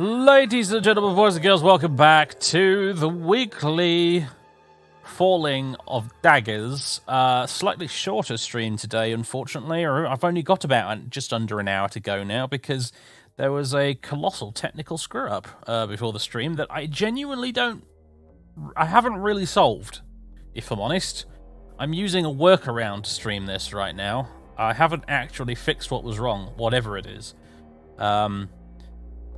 Ladies and gentlemen, boys and girls, welcome back to the weekly Falling of Daggers. Slightly shorter stream today, unfortunately. I've only got about just under an hour to go now because there was a colossal technical screw-up before the stream that I genuinely I haven't really solved, if I'm honest. I'm using a workaround to stream this right now. I haven't actually fixed what was wrong, whatever it is.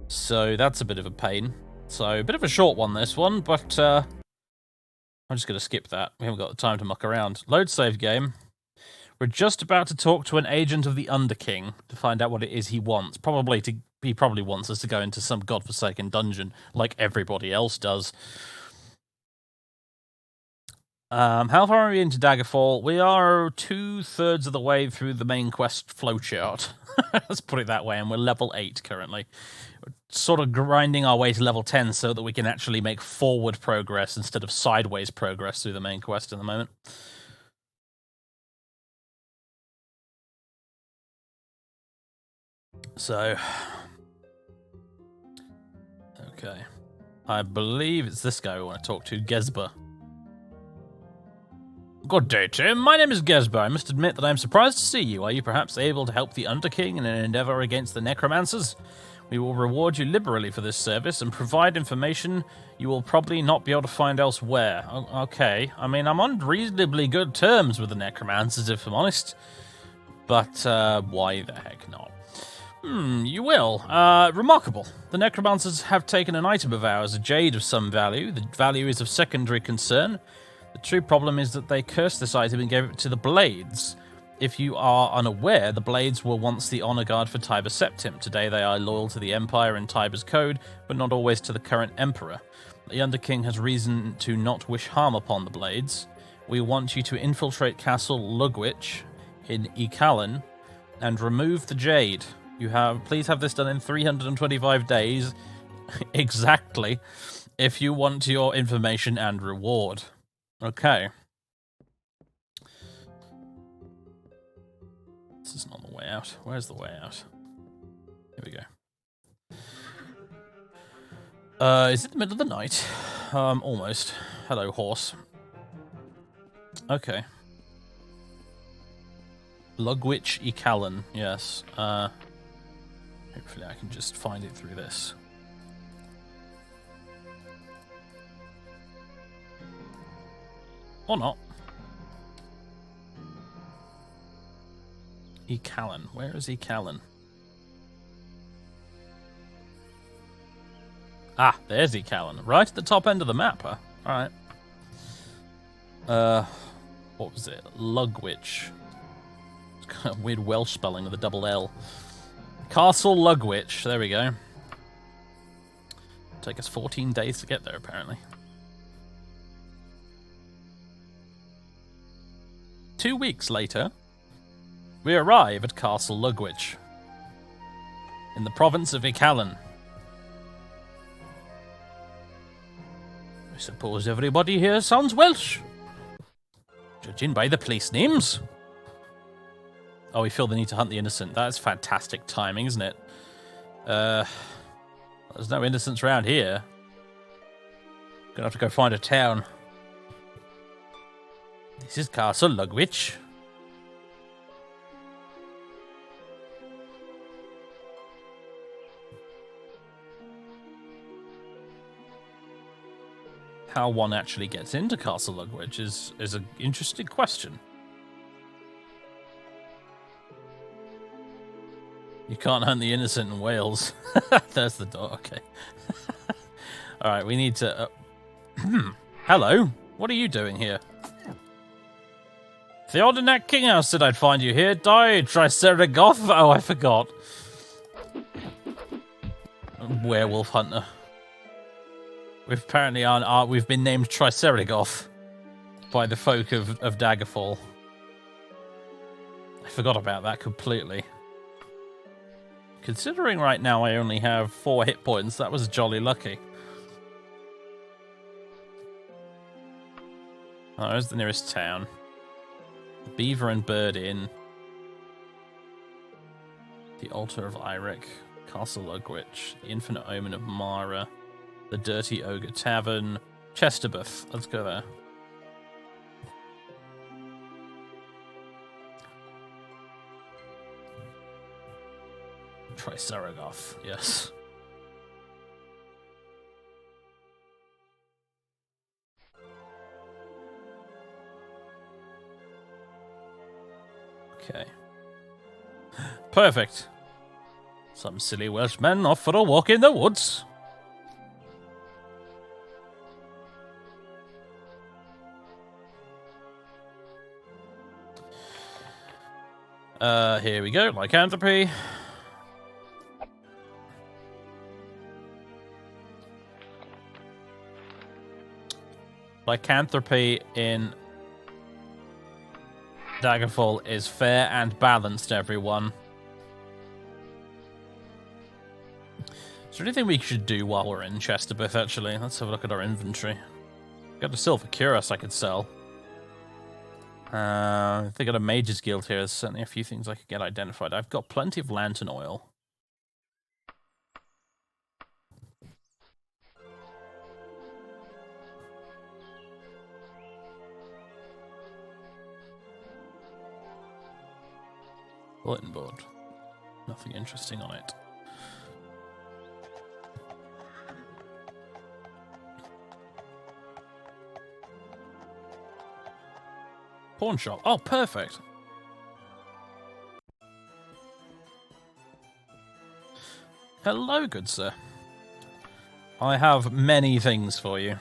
So that's a bit of a pain. So a bit of a short one, this one, but I'm just going to skip that. We haven't got the time to muck around. Load save game. We're just about to talk to an agent of the Underking to find out what it is he wants. He probably wants us to go into some godforsaken dungeon like everybody else does. How far are we into Daggerfall? We are 2/3 of the way through the main quest flowchart. Let's put it that way, and we're level 8 currently. We're sort of grinding our way to level 10 so that we can actually make forward progress instead of sideways progress through the main quest in the moment. So, okay. I believe it's this guy we want to talk to, Gesber. Good day, Tim. My name is Gesber. I must admit that I am surprised to see you. Are you perhaps able to help the Underking in an endeavor against the Necromancers? We will reward you liberally for this service and provide information you will probably not be able to find elsewhere. Okay. I mean, I'm on reasonably good terms with the Necromancers, if I'm honest. But, why the heck not? You will. Remarkable. The Necromancers have taken an item of ours, a jade of some value. The value is of secondary concern. The true problem is that they cursed this item and gave it to the Blades. If you are unaware, the Blades were once the honor guard for Tiber Septim. Today they are loyal to the Empire and Tiber's code, but not always to the current Emperor. The Underking has reason to not wish harm upon the Blades. We want you to infiltrate Castle Lugwich in Ecallan and remove the jade. Please have this done in 325 days, exactly, if you want your information and reward. Okay. This is not the way out. Where's the way out? Here we go. Is it the middle of the night? Almost. Hello, horse. Okay. Lugwich Ecallan, yes. Hopefully I can just find it through this. Or not. Ecallan. Where is Ecallan? Ah, there's Ecallan. Right at the top end of the map, huh? Alright. What was it? Lugwich. It's kind of weird Welsh spelling with a double L. Castle Lugwich. There we go. Take us 14 days to get there, apparently. 2 weeks later, we arrive at Castle Lugwich, in the province of Ecallan. I suppose everybody here sounds Welsh, judging by the place names. Oh, we feel the need to hunt the innocent. That's fantastic timing, isn't it? There's no innocents around here. Gonna have to go find a town. This is Castle Lugwich. How one actually gets into Castle Lugwich is an interesting question. You can't hunt the innocent in Wales. There's the door, okay. Alright, we need to... Hello, what are you doing here? The Ordinate Kinghouse said I'd find you here. Die, Tricerigoth. Oh, I forgot. Werewolf hunter. We've been named Tricerigoth by the folk of Daggerfall. I forgot about that completely. Considering right now I only have 4 hit points, that was jolly lucky. Oh, there's the nearest town. Beaver and Bird Inn. The Altar of Irek. Castle Ugwich, the Infinite Omen of Mara, the Dirty Ogre Tavern, Chesterbuth. Let's go there. Tricerigoth, yes. Okay. Perfect. Some silly Welshmen off for a walk in the woods. Here we go. Lycanthropy. Lycanthropy in Daggerfall is fair and balanced, everyone. Is there anything we should do while we're in Chesterbuth, actually? Let's have a look at our inventory. Got a silver cuirass I could sell. If they got a Mage's Guild here, there's certainly a few things I could get identified. I've got plenty of lantern oil. Bulletin board. Nothing interesting on it. Pawn shop. Oh, perfect. Hello, good sir. I have many things for you.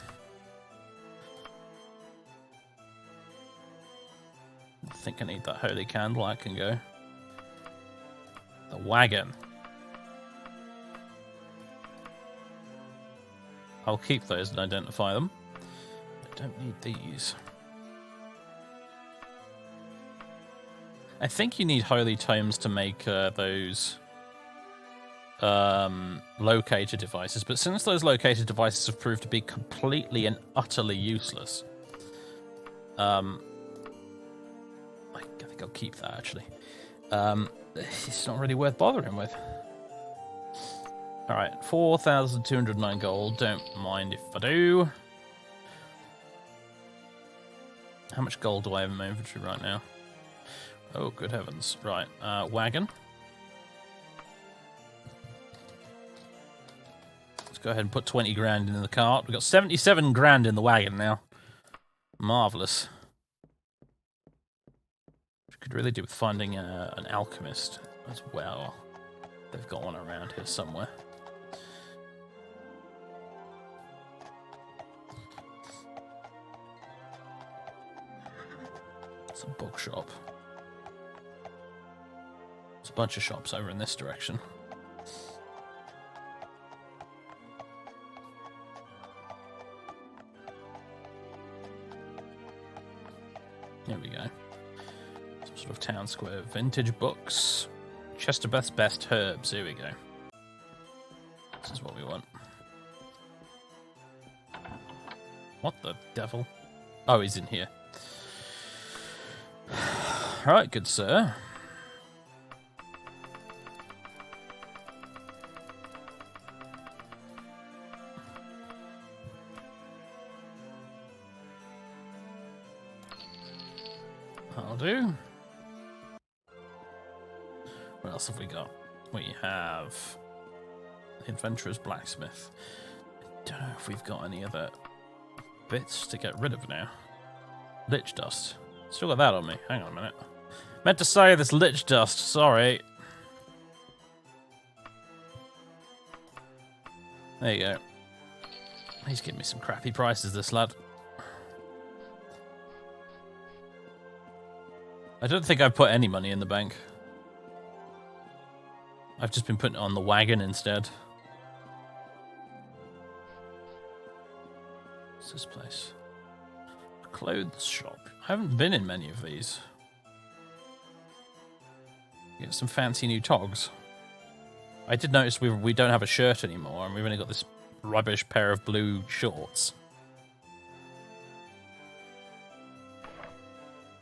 I think I need that holy candle. I can go. The wagon. I'll keep those and identify them. I don't need these. I think you need holy tomes to make those locator devices, but since those locator devices have proved to be completely and utterly useless, I think I'll keep that, actually. It's not really worth bothering with. Alright, 4,209 gold. Don't mind if I do. How much gold do I have in my inventory right now? Oh, good heavens. Right, wagon. Let's go ahead and put 20 grand in the cart. We've got 77 grand in the wagon now. Marvellous. Could really do with finding an alchemist as well. They've got one around here somewhere. It's a bookshop. There's a bunch of shops over in this direction. Here we go. Sort of town square. Vintage books. Chesterbuth's best herbs. Here we go. This is what we want. What the devil? Oh, he's in here. Right, good sir. I'll do. What else have we got? We have Adventurer's Blacksmith. I don't know if we've got any other bits to get rid of now. Lich Dust. Still got that on me. Hang on a minute. Meant to say this Lich Dust. Sorry. There you go. He's giving me some crappy prices, this lad. I don't think I've put any money in the bank. I've just been putting it on the wagon instead. What's this place? A clothes shop. I haven't been in many of these. Get some fancy new togs. I did notice we don't have a shirt anymore, and we've only got this rubbish pair of blue shorts.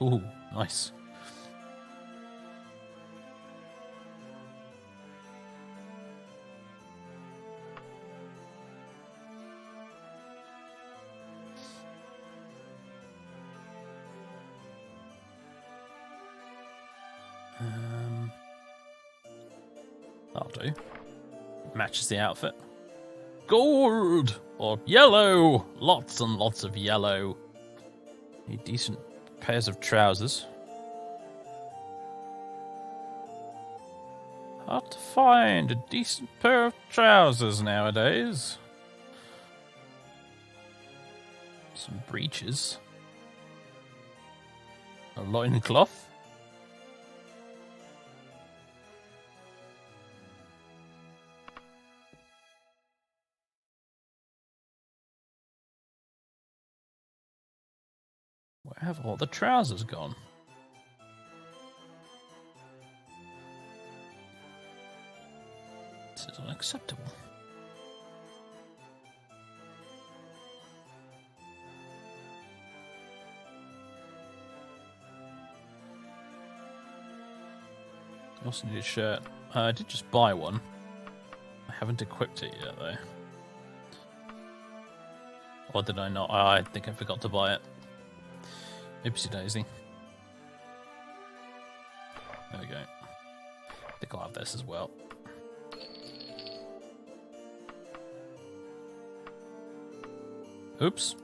Ooh, nice. That'll do. Matches the outfit. Gold! Or yellow! Lots and lots of yellow. Need decent pairs of trousers. Hard to find a decent pair of trousers nowadays. Some breeches. A loincloth. Where have all the trousers gone? This is unacceptable. I also need a shirt. I did just buy one. I haven't equipped it yet, though. Or did I not? Oh, I think I forgot to buy it. Oopsie daisy. There we go. I think I'll have this as well. Oops.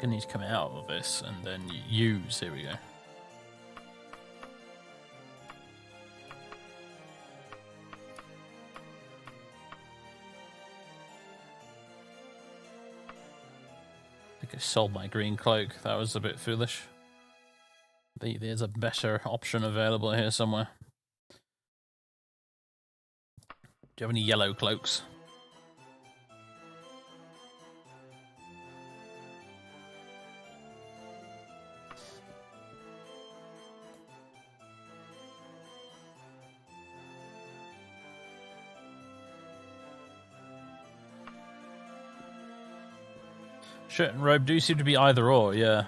I need to come out of this and then use. Here we go. I think I sold my green cloak. That was a bit foolish. There's a better option available here somewhere. Do you have any yellow cloaks? Shirt and robe do seem to be either or, yeah.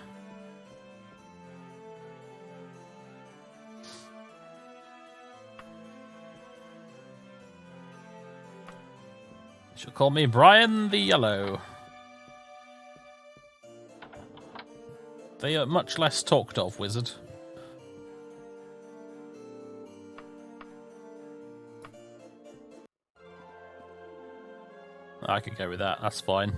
She'll call me Brian the Yellow. They are much less talked of, wizard. I could go with that, that's fine.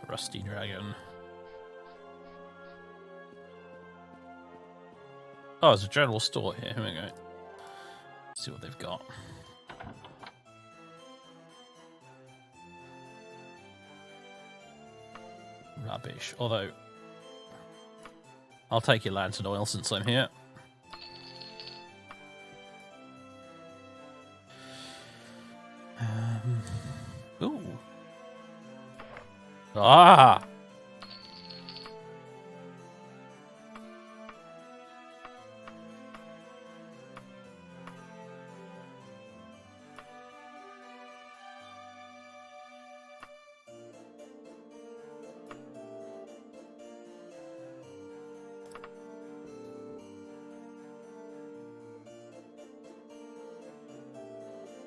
Rusty dragon. Oh, there's a general store here. Here we go. Let's see what they've got. Rubbish. Although, I'll take your lantern oil since I'm here. Ooh. Ah!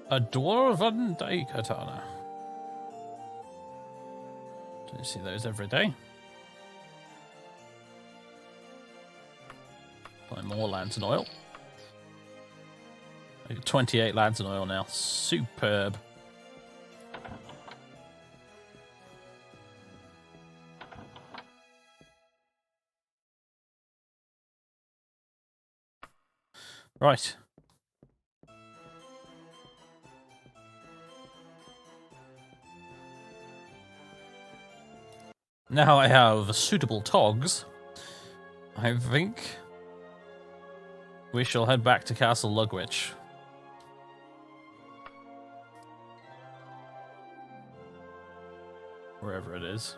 A dwarven day katana. Do you see those every day? Buy more lantern oil. I got 28 lantern oil now. Superb. Right. Now I have suitable togs. I think we shall head back to Castle Lugwich. Wherever it is.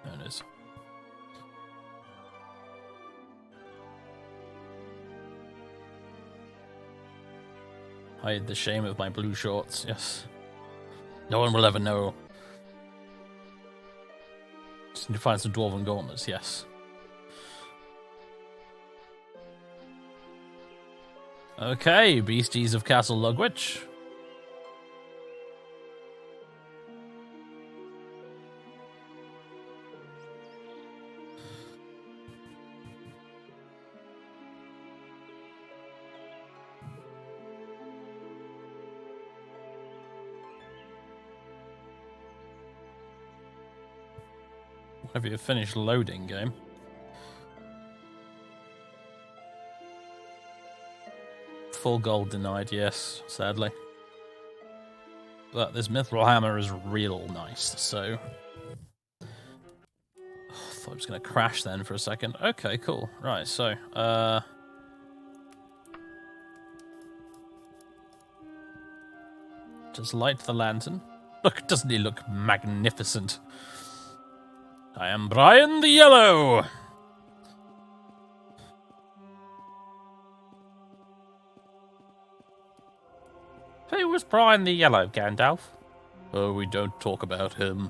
There it is. Hide the shame of my blue shorts, yes. No one will ever know. Yes, you find some dwarven gauntlets, yes. Okay, beasties of Castle Lugwich. Have you finished loading, game? Full gold denied, yes, sadly. But this mithril hammer is real nice, so... Oh, I thought it was going to crash then for a second. Okay, cool. Right, so, just light the lantern. Look, doesn't he look magnificent? I am Brian the Yellow! Who was Brian the Yellow, Gandalf? Oh, we don't talk about him.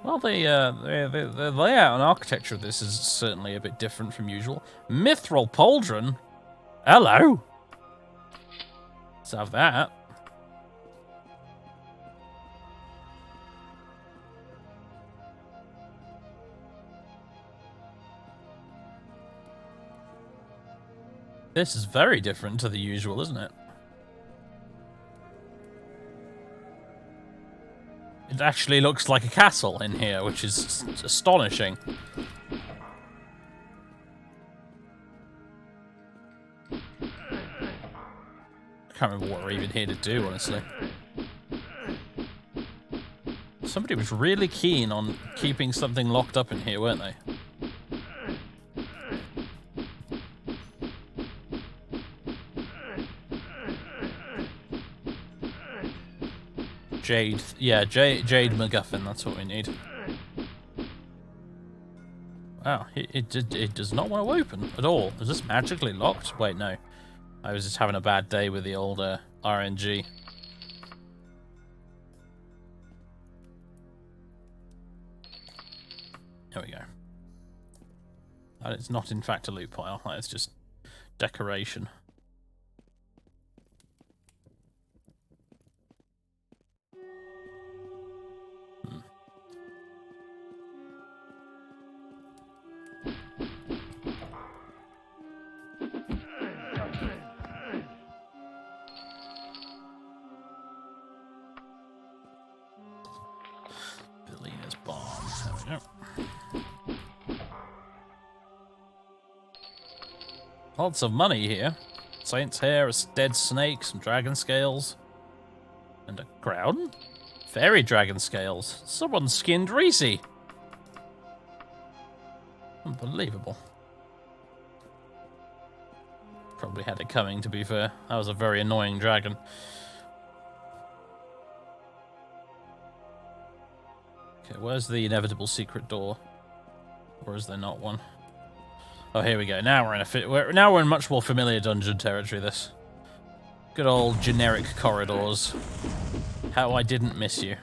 Well, the layout and architecture of this is certainly a bit different from usual. Mithril Pauldron? Hello! Let's have that. This is very different to the usual, isn't it? It actually looks like a castle in here, which is astonishing. I can't remember what we're even here to do, honestly. Somebody was really keen on keeping something locked up in here, weren't they? Jade. Yeah, Jade MacGuffin, that's what we need. Wow, it does not want to open at all. Is this magically locked? Wait, no. I was just having a bad day with the old RNG. There we go. And it's not in fact a loot pile, it's just decoration. Lots of money here. Saint's hair, a dead snake, some dragon scales, and a crown? Fairy dragon scales. Someone skinned Reese. Unbelievable. Probably had it coming, to be fair. That was a very annoying dragon. Okay, where's the inevitable secret door? Or is there not one? Oh, here we go. Now we're in much more familiar dungeon territory. This good old generic corridors. How I didn't miss you.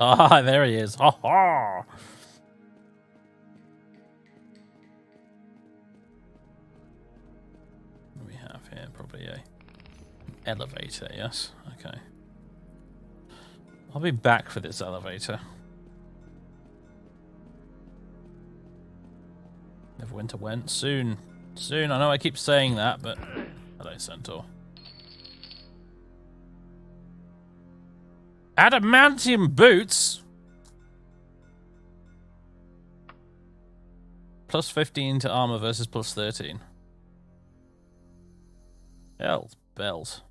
Ah, there he is. Ha ha! What do we have here? Probably a elevator, yes? Okay. I'll be back for this elevator. Neverwinter went. Soon. Soon. I know I keep saying that, but... Hello, Centaur. Adamantium boots? Plus 15 to armor versus plus 13. Hells bells.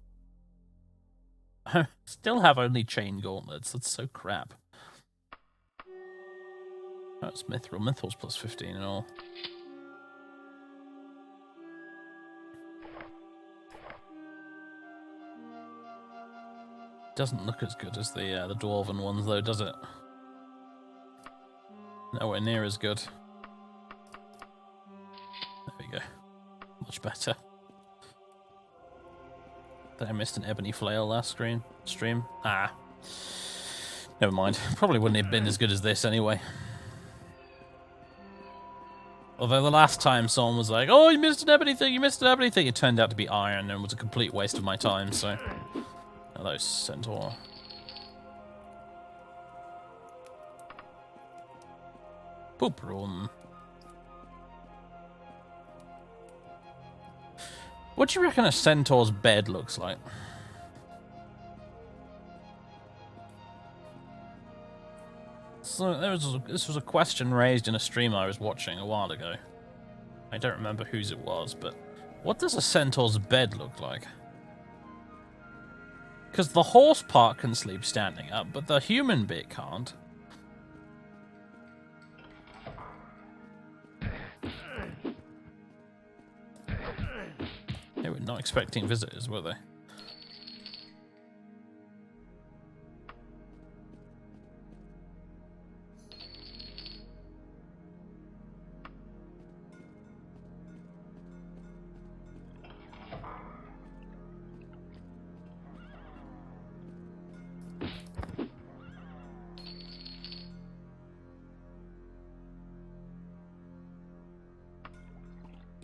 I still have only chain gauntlets. That's so crap. That's mithril. Mithril's plus 15 and all. Doesn't look as good as the dwarven ones, though, does it? Nowhere near as good. There we go. Much better. I missed an ebony flail last stream. Ah. Never mind. Probably wouldn't have been as good as this anyway. Although the last time someone was like, oh, you missed an ebony thing, you missed an ebony thing, it turned out to be iron and was a complete waste of my time, so... Hello, centaur. Poop room. What do you reckon a centaur's bed looks like? So this was a question raised in a stream I was watching a while ago. I don't remember whose it was, but what does a centaur's bed look like? Because the horse part can sleep standing up, but the human bit can't. They were not expecting visitors, were they?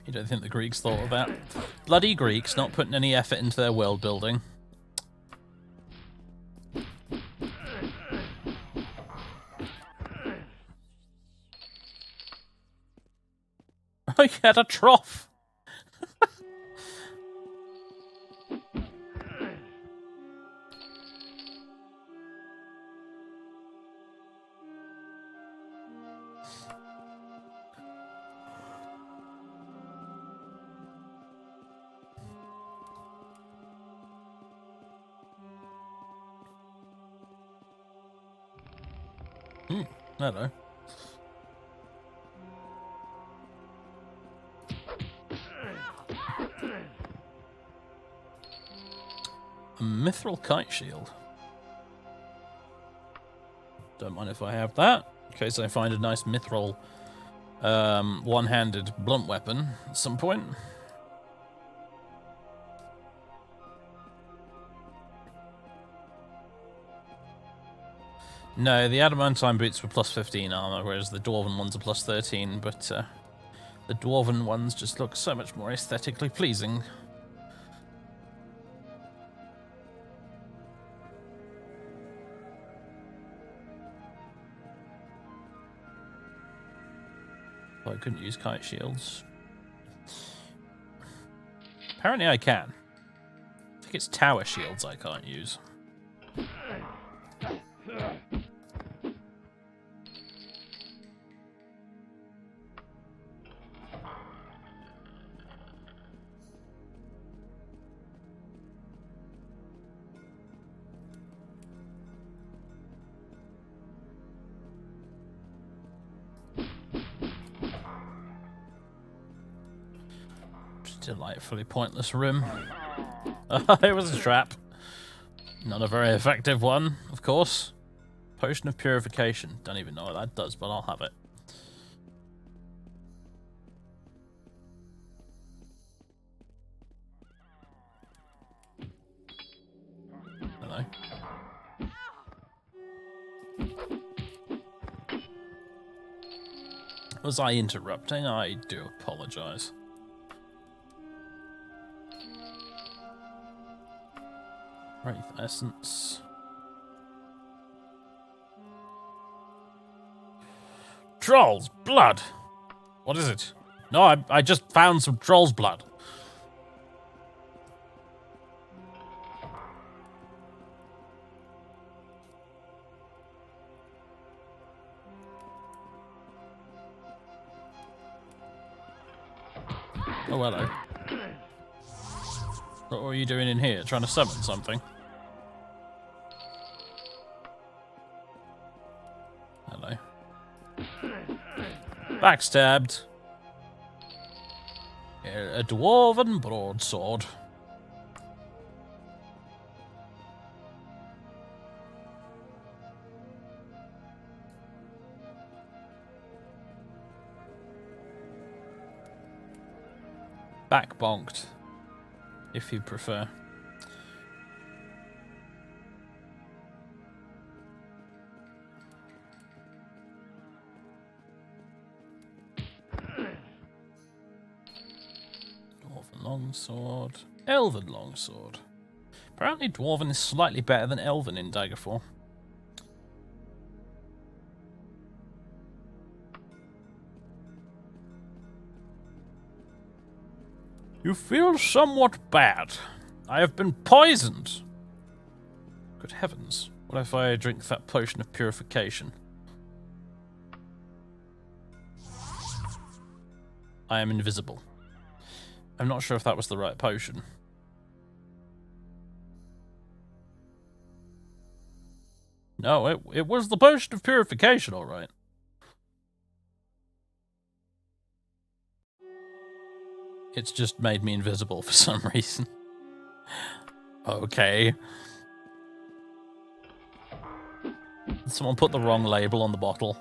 You don't think the Greeks thought of that? Bloody Greeks not putting any effort into their world building. I had a trough. Hello. A mithril kite shield. Don't mind if I have that, in case I find a nice mithril one-handed blunt weapon at some point. No, the adamantine boots were plus 15 armor, whereas the dwarven ones are plus 13, but the dwarven ones just look so much more aesthetically pleasing. Oh, I couldn't use kite shields. Apparently I can. I think it's tower shields I can't use. Delightfully pointless room. It was a trap. Not a very effective one, of course. Potion of Purification. Don't even know what that does, but I'll have it. Hello. Was I interrupting? I do apologize. Wraith Essence. Troll's blood! What is it? No, I just found some troll's blood. Oh, hello. What were you doing in here? Trying to summon something? Hello. Backstabbed. A dwarven broadsword. Back bonked, if you prefer. Dwarven longsword. Elven longsword. Apparently Dwarven is slightly better than Elven in Daggerfall. You feel somewhat bad. I have been poisoned. Good heavens. What if I drink that potion of purification? I am invisible. I'm not sure if that was the right potion. No, it was the potion of purification, all right. It's just made me invisible for some reason. Okay. Someone put the wrong label on the bottle.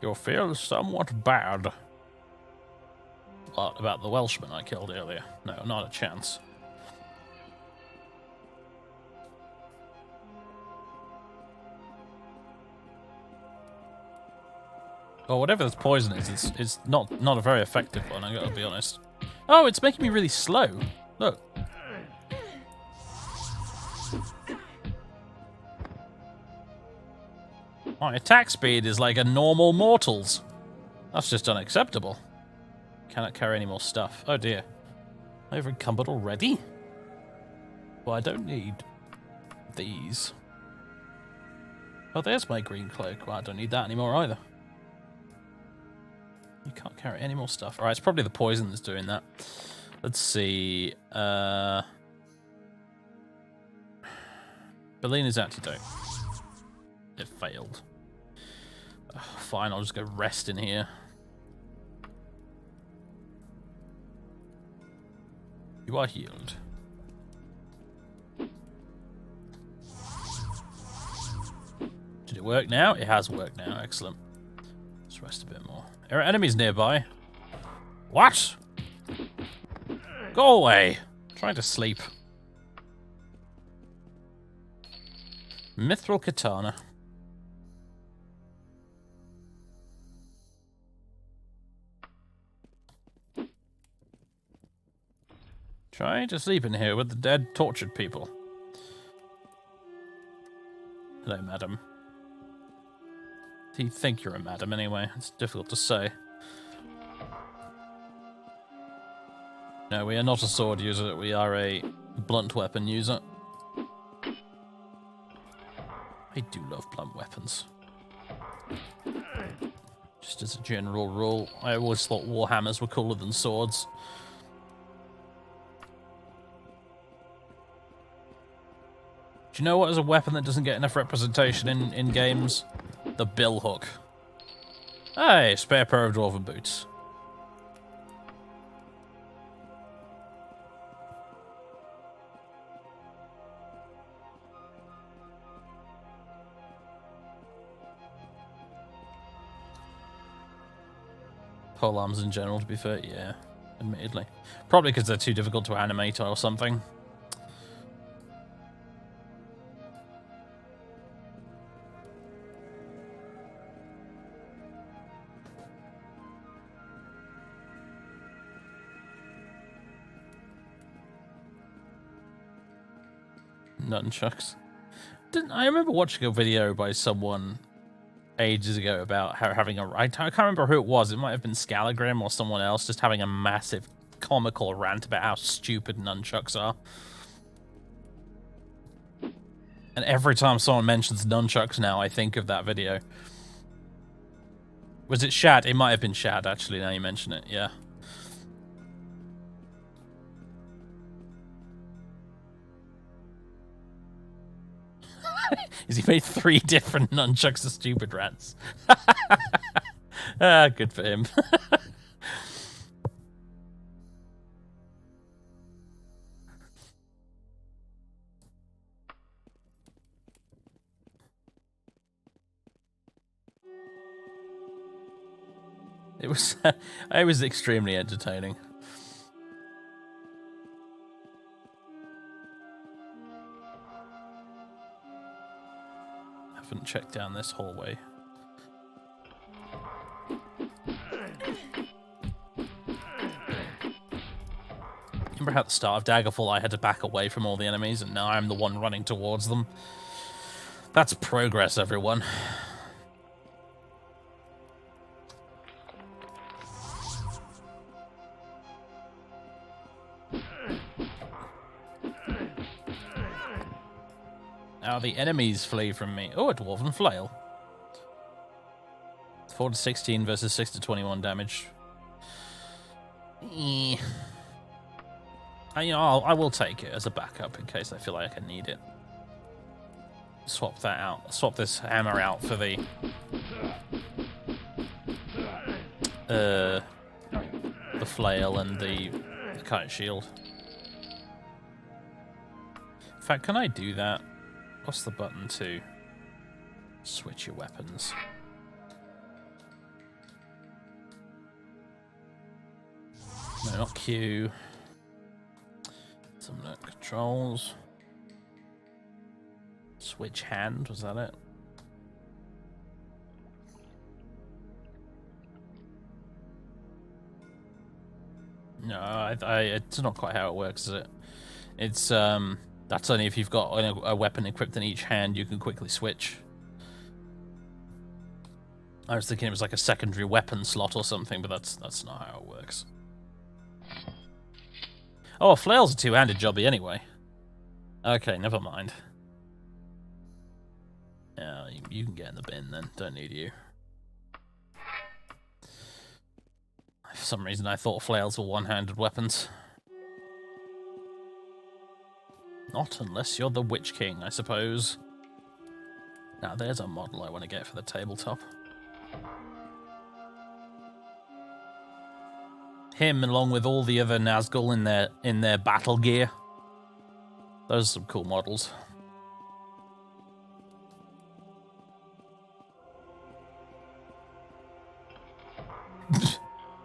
You feel somewhat bad. What about the Welshman I killed earlier? No, not a chance. Well, whatever this poison is, it's not a very effective one, I gotta be honest. Oh, it's making me really slow. Look. My attack speed is like a normal mortal's. That's just unacceptable. Cannot carry any more stuff. Oh dear. I've encumbered already? Well, I don't need these. Oh, there's my green cloak. Well, I don't need that anymore either. You can't carry any more stuff. Alright, it's probably the poison that's doing that. Let's see. Bellina's antidote. It failed. Oh, fine, I'll just go rest in here. You are healed. Did it work now? It has worked now. Excellent. Let's rest a bit more. There are enemies nearby. What? Go away. I'm trying to sleep. Mithril katana. Trying to sleep in here with the dead, tortured people. Hello, madam. Do you think you're a madam anyway? It's difficult to say. No, we are not a sword user. We are a blunt weapon user. I do love blunt weapons. Just as a general rule, I always thought warhammers were cooler than swords. Do you know what is a weapon that doesn't get enough representation in games? The billhook. Hey, spare pair of dwarven boots. Polearms in general, to be fair, yeah, admittedly. Probably because they're too difficult to animate or something. Nunchucks. I remember watching a video by someone ages ago about having a... I can't remember who it was. It might have been Scalagrim or someone else, just having a massive comical rant about how stupid nunchucks are. And every time someone mentions nunchucks now, I think of that video. Was it Shad? It might have been Shad, actually, now you mention it, yeah. Is he made 3 different nunchucks of stupid rats? Ah, good for him. It was extremely entertaining. I haven't checked down this hallway. Remember how at the start of Daggerfall I had to back away from all the enemies, and now I'm the one running towards them? That's progress, everyone. Now the enemies flee from me. Oh, a Dwarven Flail. 4 to 16 versus 6 to 21 damage. You know, I will take it as a backup in case I feel like I need it. Swap that out. Swap this hammer out for the flail and the kite shield. In fact, can I do that? What's the button to switch your weapons? No, not Q. Some controls. Switch hand, was that it? No, it's not quite how it works, is it? It's that's only if you've got a weapon equipped in each hand, you can quickly switch. I was thinking it was like a secondary weapon slot or something, but that's not how it works. Oh, a flail's a two-handed jobby anyway. Okay, never mind. Yeah, you can get in the bin then. Don't need you. For some reason, I thought flails were one-handed weapons. Not unless you're the Witch King, I suppose. Now, there's a model I want to get for the tabletop. Him, along with all the other Nazgul in their battle gear. Those are some cool models.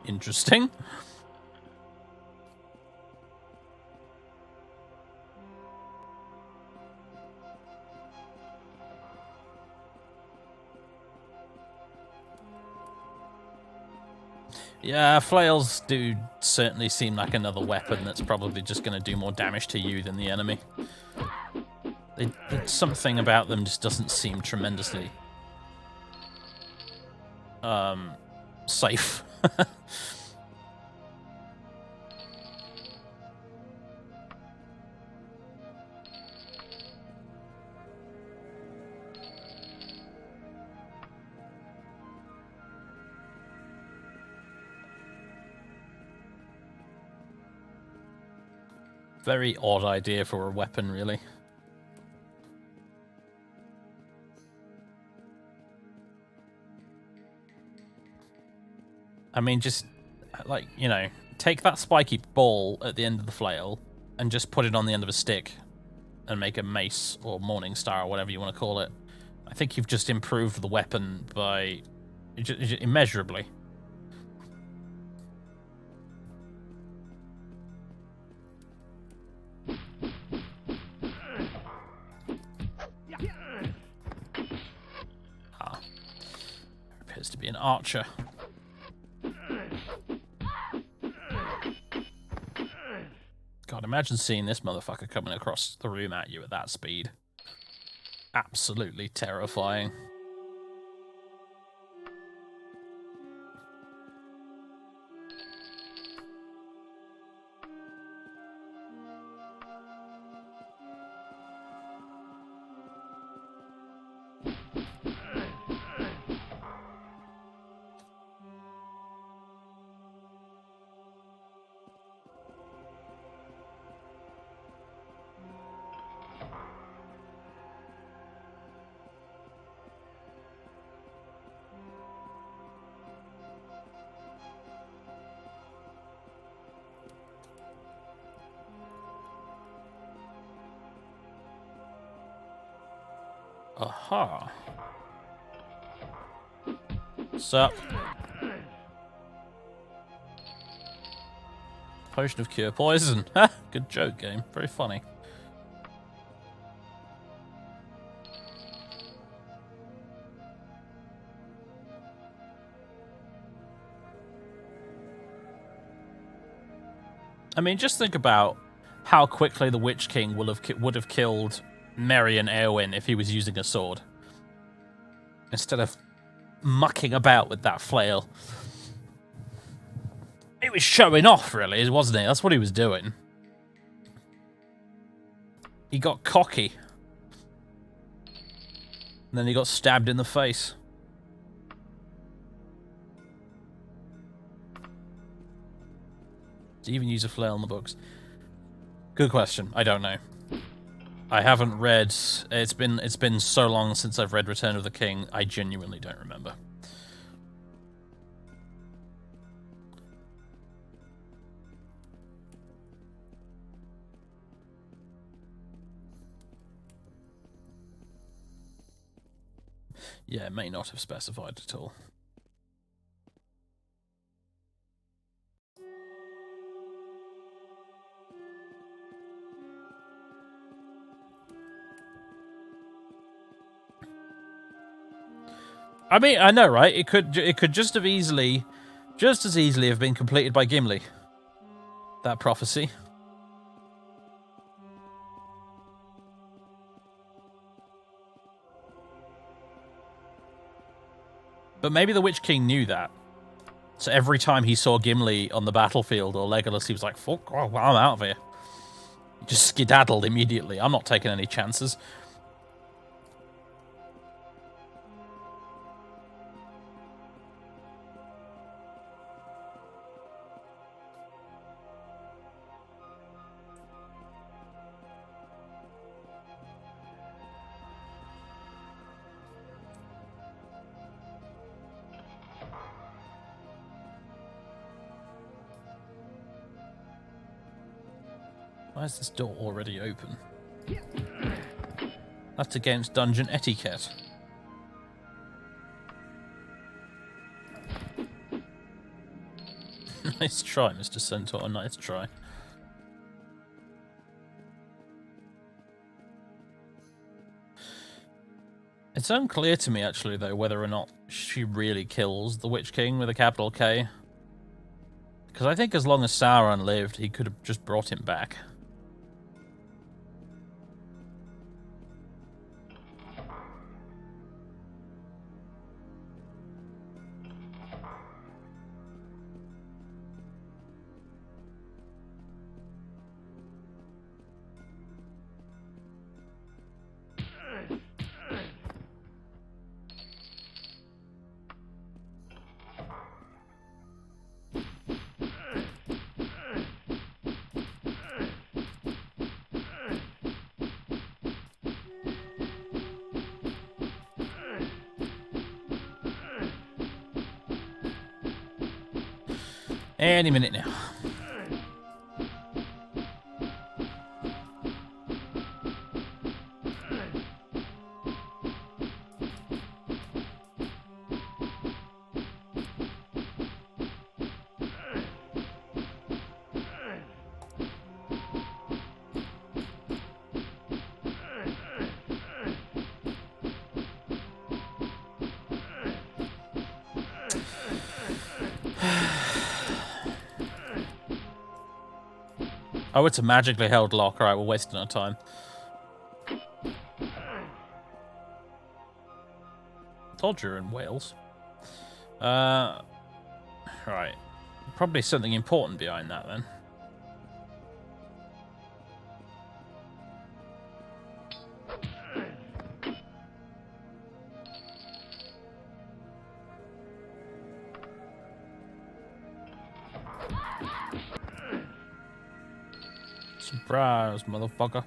Interesting. Yeah, flails do certainly seem like another weapon that's probably just going to do more damage to you than the enemy. Something about them just doesn't seem tremendously safe. Very odd idea for a weapon, really. I mean, just, like, you know, take that spiky ball at the end of the flail and just put it on the end of a stick and make a mace or morning star or whatever you want to call it. I think you've just improved the weapon by immeasurably. Ah. Appears to be an archer. God, imagine seeing this motherfucker coming across the room at you at that speed. Absolutely terrifying. Aha. Sup? Potion of cure poison. Ha! Good joke, game. Very funny. I mean, just think about how quickly the Witch King would have killed Merry and Eowyn if he was using a sword, instead of mucking about with that flail. He was showing off, really, wasn't he? That's what he was doing. He got cocky. And then he got stabbed in the face. Does he even use a flail in the books? Good question. I don't know. I haven't read... It's been so long since I've read Return of the King, I genuinely don't remember. Yeah, it may not have specified at all. I mean, I know, right? It could just as easily have been completed by Gimli. That prophecy. But maybe the Witch King knew that. So every time he saw Gimli on the battlefield or Legolas, he was like, fuck, oh, I'm out of here. He just skedaddled immediately. I'm not taking any chances. Why is this door already open? That's against dungeon etiquette. Nice try, Mr. Centaur. Nice try. It's unclear to me, actually, though, whether or not she really kills the Witch King with a capital K. Because I think as long as Sauron lived, he could have just brought him back. Any minute now. Oh, it's a magically held lock. Alright, we're wasting our time. Told you you're in Wales. Right. Probably something important behind that, then. Surprise, motherfucker.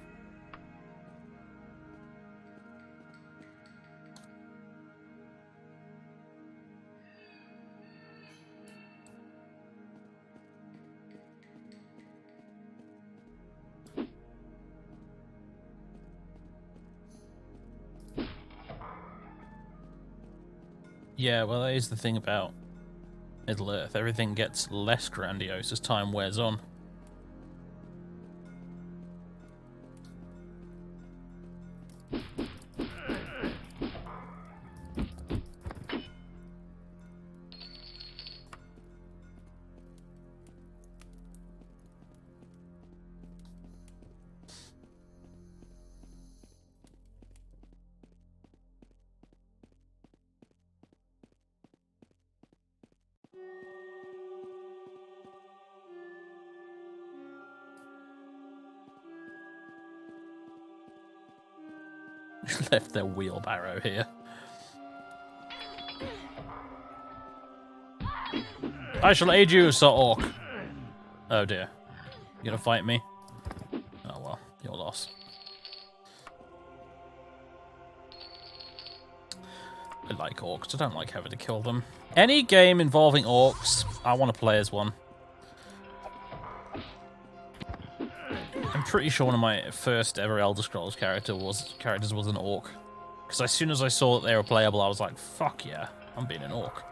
Yeah, well, that is the thing about Middle-earth. Everything gets less grandiose as time wears on. Left their wheelbarrow here. I shall aid you, Sir Orc. Oh dear. You gonna fight me? Oh well, your loss. I like orcs. I don't like having to kill them. Any game involving orcs, I want to play as one. I'm pretty sure one of my first ever Elder Scrolls characters was an orc. Because as soon as I saw that they were playable, I was like, fuck yeah, I'm being an orc.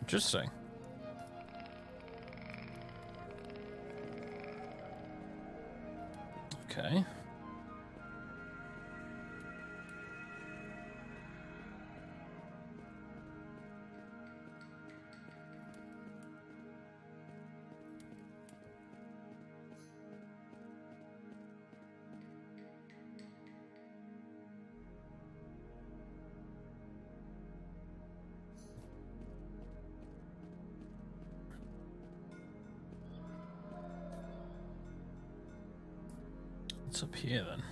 Interesting. Okay. What's up here then?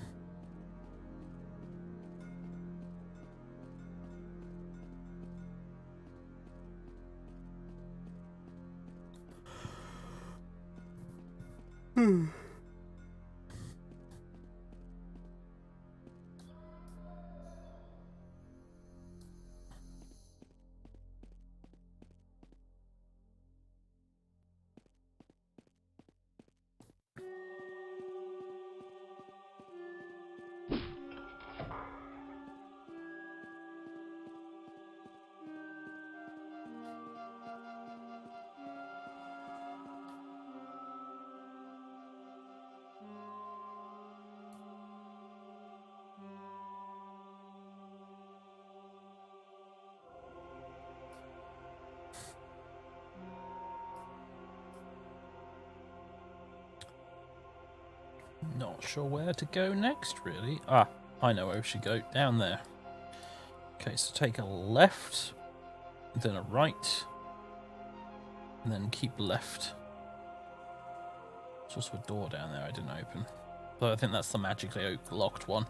Not sure where to go next, really. Ah, I know where we should go. Down there. Okay, so take a left, then a right, and then keep left. There's also a door down there I didn't open. But I think that's the magically locked one.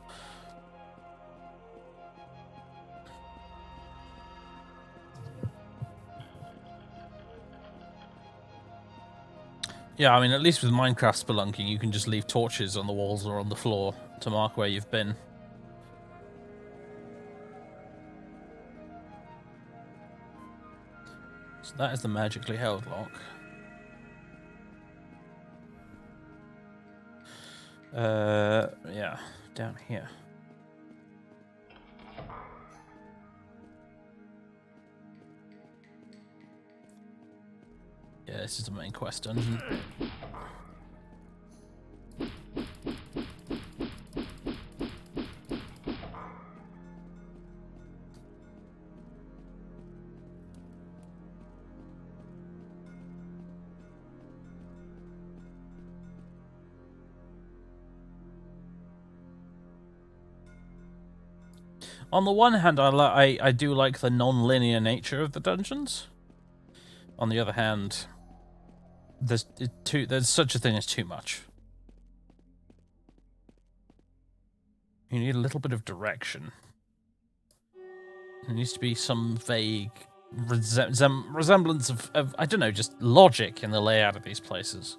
Yeah, I mean, at least with Minecraft spelunking, you can just leave torches on the walls or on the floor to mark where you've been. So that is the magically held lock. Yeah, down here. Yeah, this is the main quest dungeon. On the one hand, I do like the non-linear nature of the dungeons. On the other hand, there's such a thing as too much. You need a little bit of direction. There needs to be some vague resemblance of I don't know, just logic in the layout of these places.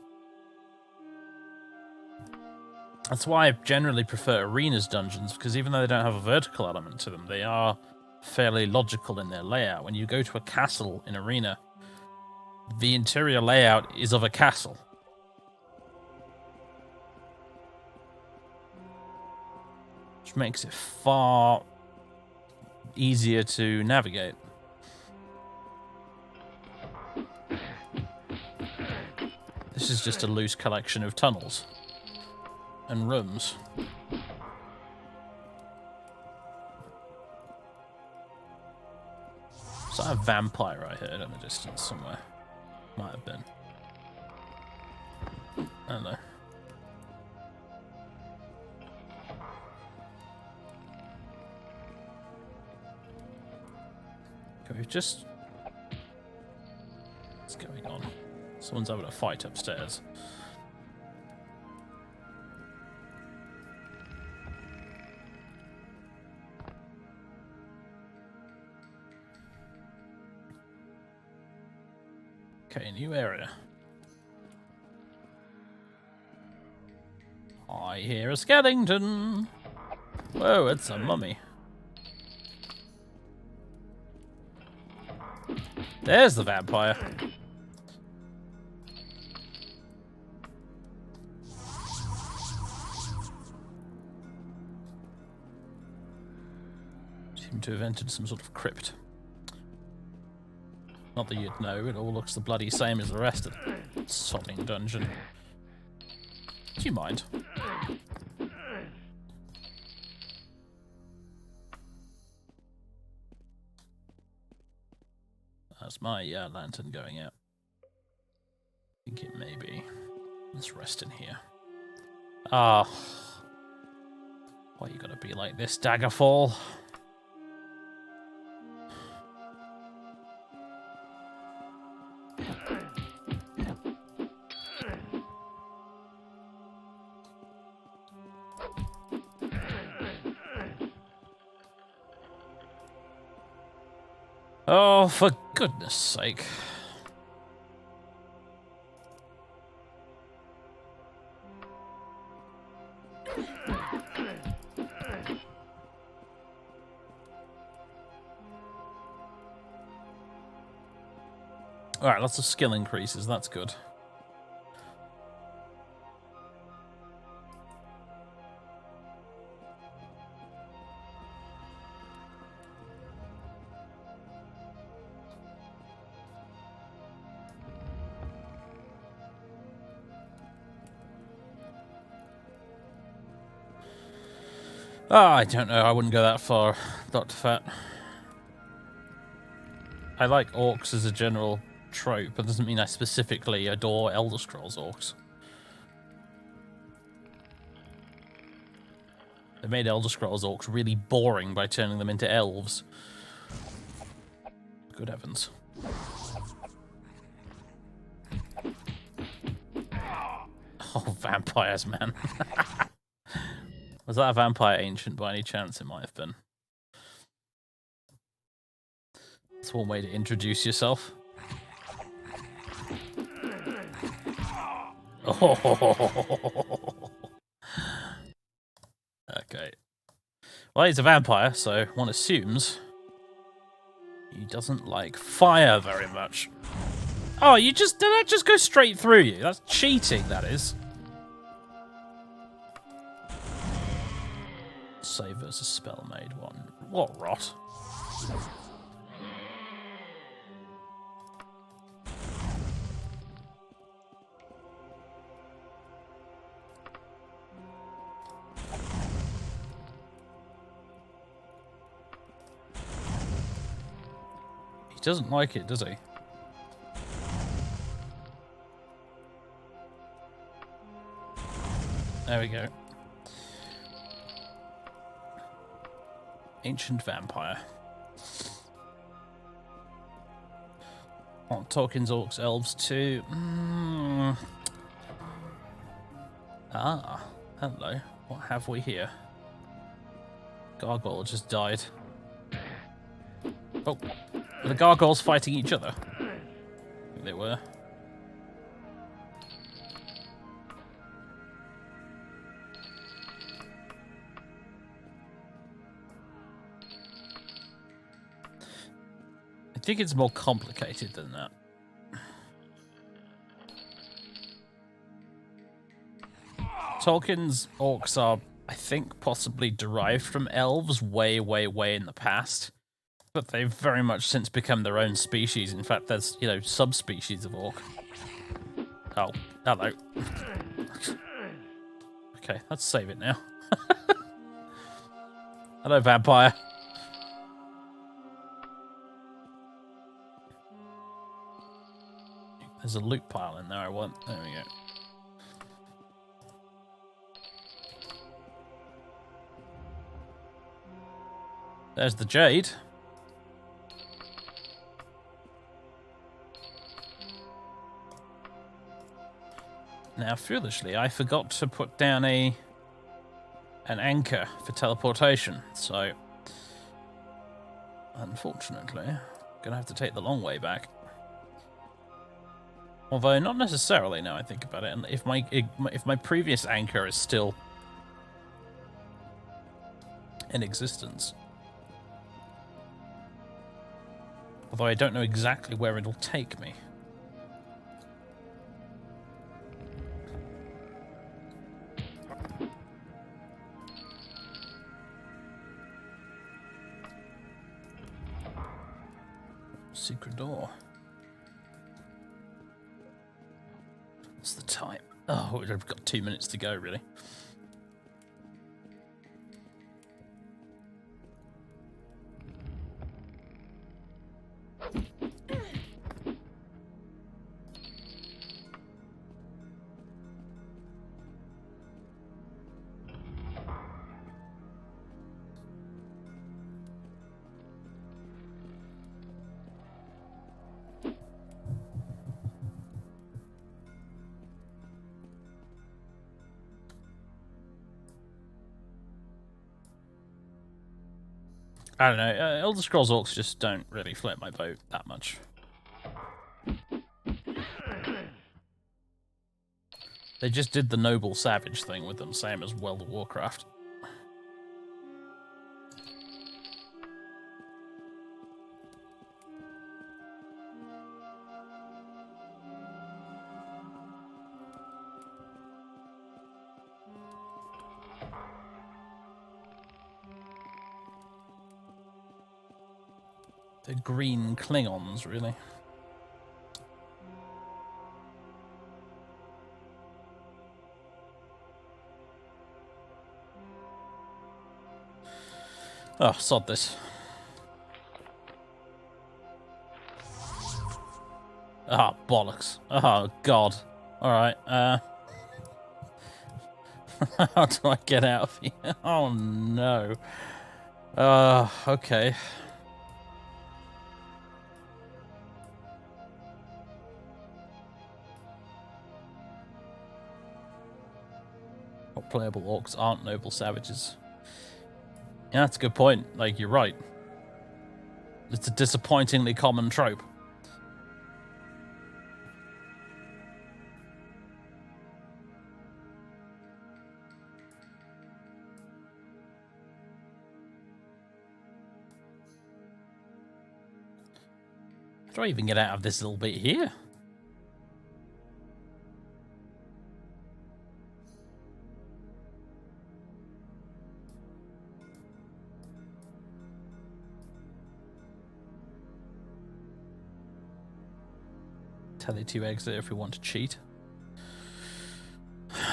That's why I generally prefer arenas dungeons, because even though they don't have a vertical element to them, they are fairly logical in their layout. When you go to a castle in Arena, the interior layout is of a castle. Which makes it far easier to navigate. This is just a loose collection of tunnels and rooms. Is that a vampire I heard in the distance somewhere? Might have been. I don't know. Okay, we've just... What's going on? Someone's having a fight upstairs. Okay, new area. I hear a skeleton. Whoa, it's a mummy. There's the vampire. Seem to have entered some sort of crypt. Not that you'd know, it all looks the bloody same as the rest of the sodding dungeon. Do you mind? That's my lantern going out. I think it may be. Let's rest in here. Ah. Why you gotta be like this, Daggerfall? Oh, for goodness sake. Alright, lots of skill increases, that's good. I don't know, I wouldn't go that far, Dr. Fat. I like orcs as a general trope, but doesn't mean I specifically adore Elder Scrolls orcs. They made Elder Scrolls orcs really boring by turning them into elves. Good heavens. Oh, vampires, man. Was that a vampire ancient by any chance? It might have been. That's one way to introduce yourself. Oh. Okay. Well, he's a vampire, so one assumes he doesn't like fire very much. Oh, did that just go straight through you? That's cheating, that is. Save versus spell made one. What rot? He doesn't like it, does he? There we go. Ancient vampire. Oh, Tolkien's orcs, elves too. Ah, hello. What have we here? Gargoyle just died. Oh, are the gargoyles fighting each other? I think they were. think it's more complicated than that. Tolkien's orcs are, I think, possibly derived from elves way, way, way in the past. But they've very much since become their own species. In fact, there's, you know, subspecies of orc. Oh, hello. Okay, let's save it now. Hello, vampire. There's a loot pile in there I want. There we go. There's the jade. Now, foolishly, I forgot to put down an anchor for teleportation, so unfortunately, I'm gonna have to take the long way back. Although not necessarily now I think about it, and if my previous anchor is still in existence. Although I don't know exactly where it'll take me. Secret door. What's the time? Oh, we've got 2 minutes to go, really. I don't know, Elder Scrolls Orcs just don't really float my boat that much. They just did the noble savage thing with them, same as World of Warcraft. The green Klingons, really. Oh, sod this. Ah, oh, bollocks. Oh, God. Alright, how do I get out of here? Oh, no. Okay. Playable orcs aren't noble savages. Yeah, that's a good point. Like, you're right. It's a disappointingly common trope. How do I even get out of this little bit here? Tell you to exit if we want to cheat.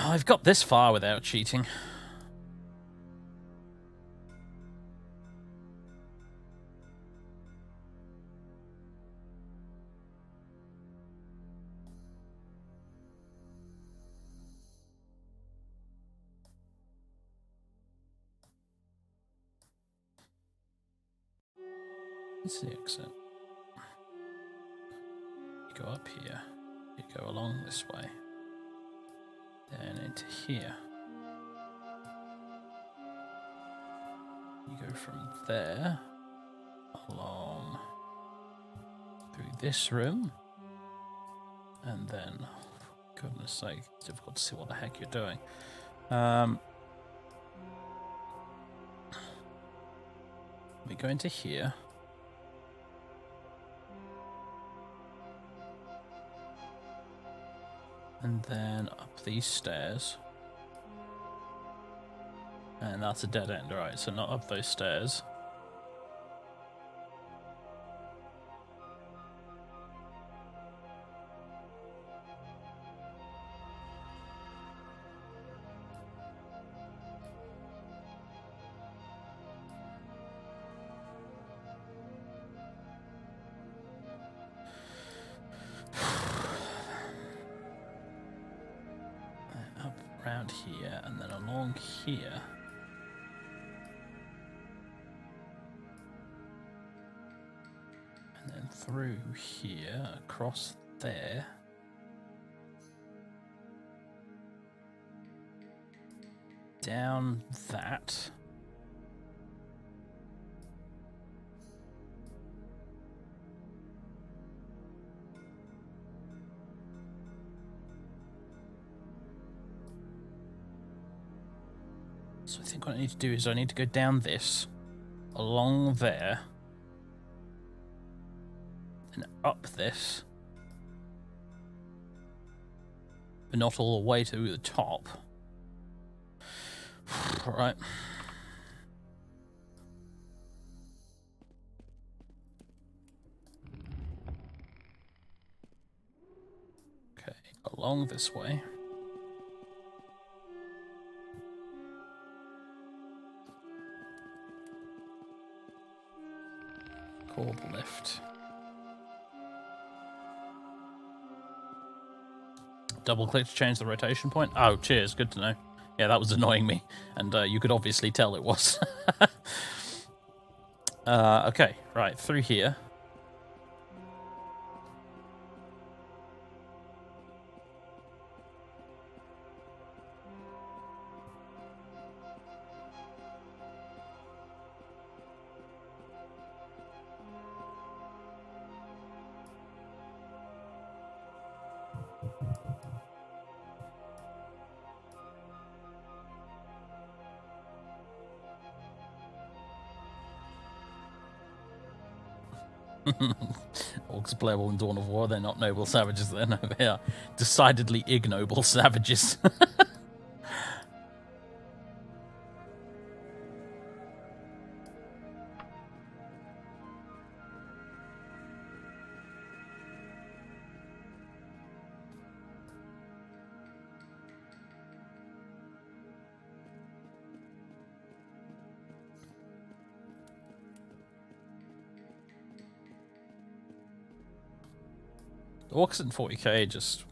I've got this far without cheating. Let's see, exit. Go up here, you go along this way, then into here. You go from there, along, through this room, and then, for goodness sake, it's difficult to see what the heck you're doing. We go into here. And then up these stairs. And that's a dead end, right? So not up those stairs. Up around here, and then along here. And then through here, across there. Down that. So I think what I need to do is I need to go down this, along there, and up this, but not all the way to the top. Right. Okay, along this way. Call the lift. Double click to change the rotation point. Oh, cheers. Good to know. Yeah, that was annoying me. And you could obviously tell it was. Okay, right. Through here. Orcs playable in Dawn of War. They're not noble savages, then. No, they are decidedly ignoble savages. The orcs in 40k just...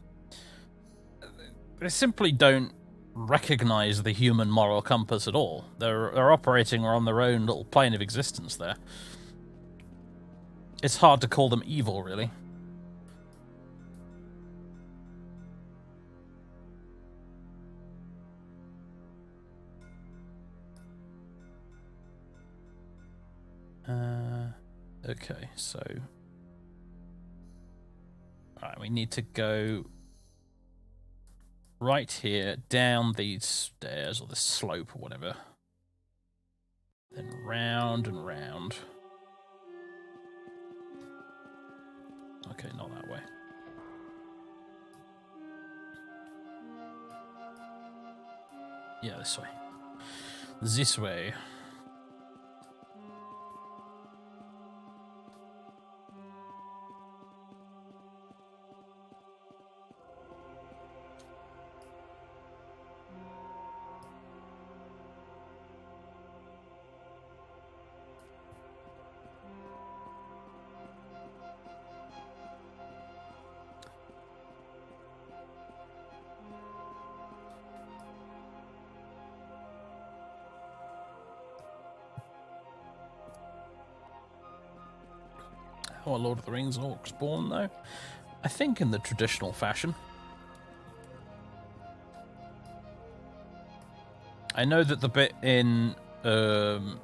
They simply don't recognize the human moral compass at all. They're operating on their own little plane of existence there. It's hard to call them evil, really. Okay, so... Alright, we need to go right here, down these stairs, or this slope, or whatever. Then round and round. Okay, not that way. Yeah, this way. This way. How are Lord of the Rings orcs born, though? I think in the traditional fashion. I know that the bit in the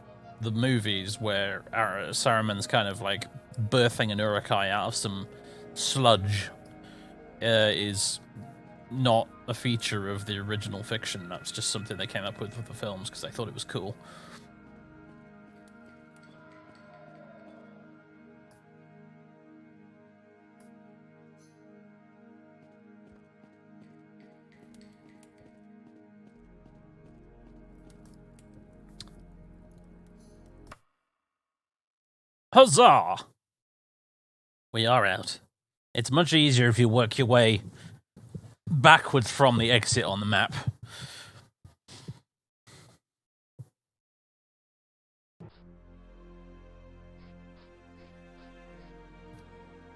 movies where Saruman's kind of like birthing an Uruk-hai out of some sludge is not a feature of the original fiction. That's just something they came up with for the films because they thought it was cool. Huzzah! We are out. It's much easier if you work your way backwards from the exit on the map.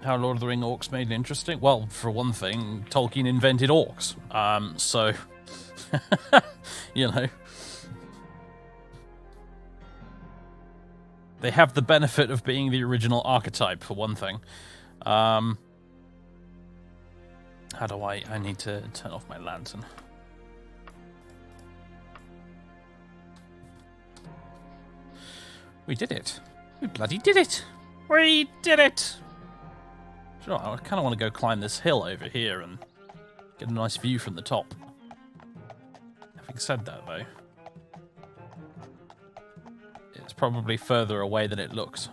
How Lord of the Ring orcs made it interesting? Well, for one thing, Tolkien invented orcs. So, you know. They have the benefit of being the original archetype, for one thing. How do I need to turn off my lantern. We did it. We bloody did it. We did it. Sure, I kind of want to go climb this hill over here and get a nice view from the top. Having said that, though, it's probably further away than it looks.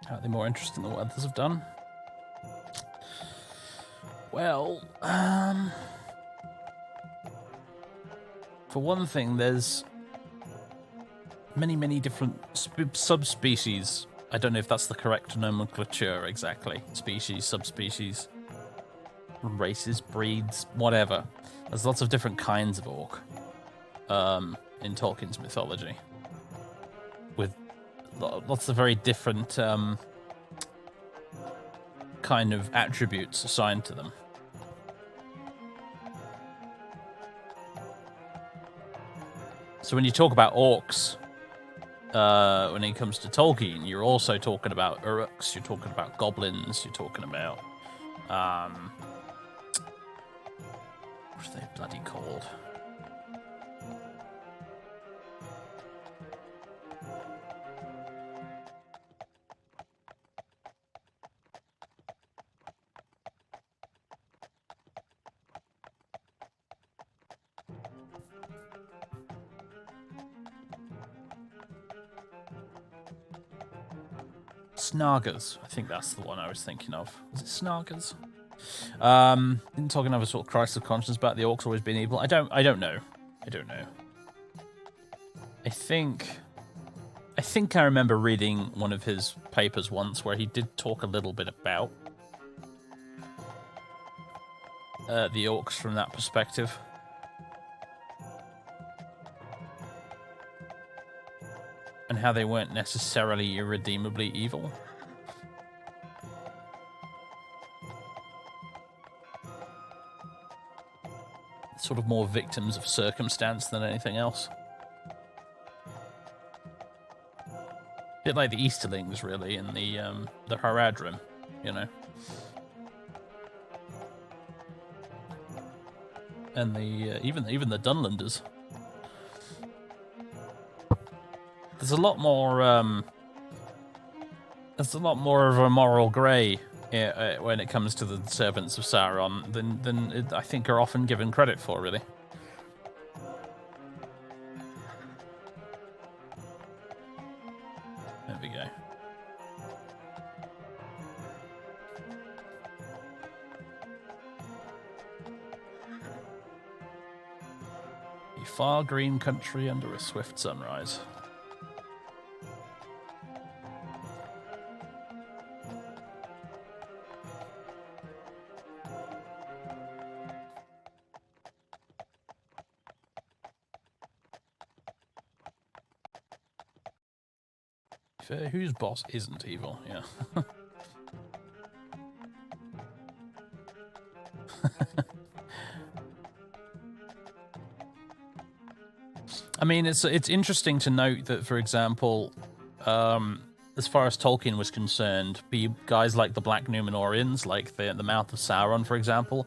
Are they more interesting than what others have done? Well, for one thing, there's many different subspecies. I don't know if that's the correct nomenclature exactly. Species, subspecies, races, breeds, whatever. There's lots of different kinds of orc in Tolkien's mythology, with lots of very different kind of attributes assigned to them. So when you talk about orcs, when it comes to Tolkien, you're also talking about uruks, you're talking about goblins, you're talking about what are they bloody called? Snargers. I think that's the one I was thinking of. Was it Snargers? Didn't Tolkien have a sort of crisis of conscience about the orcs always being evil? I don't know. I think I remember reading one of his papers once where he did talk a little bit about the orcs from that perspective. And how they weren't necessarily irredeemably evil. Sort of more victims of circumstance than anything else. A bit like the Easterlings, really, in the Haradrim, you know. And the even the Dunlanders. There's a lot more of a moral grey when it comes to the servants of Sauron than I think are often given credit for, really. There we go. A far green country under a swift sunrise. Whose boss isn't evil? Yeah. I mean, it's interesting to note that, for example, as far as Tolkien was concerned, guys like the Black Númenóreans, like the Mouth of Sauron, for example,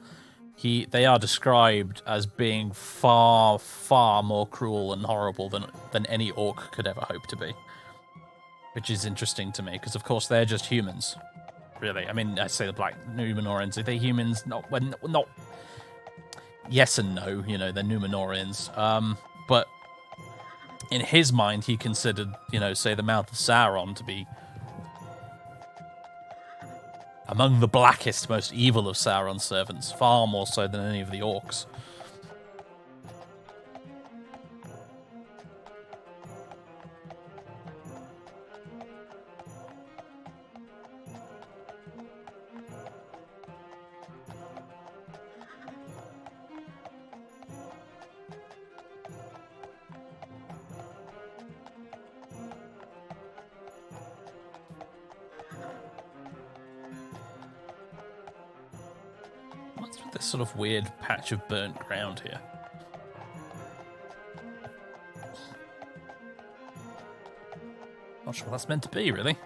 they are described as being far, far more cruel and horrible than any orc could ever hope to be. Which is interesting to me, because of course they're just humans. Really. I mean, I say the Black Numenorians, are they humans? Not. Yes and no, you know, they're Numenorians. But in his mind, he considered, you know, say the Mouth of Sauron to be among the blackest, most evil of Sauron's servants, far more so than any of the orcs. What's with this sort of weird patch of burnt ground here? Not sure what that's meant to be, really.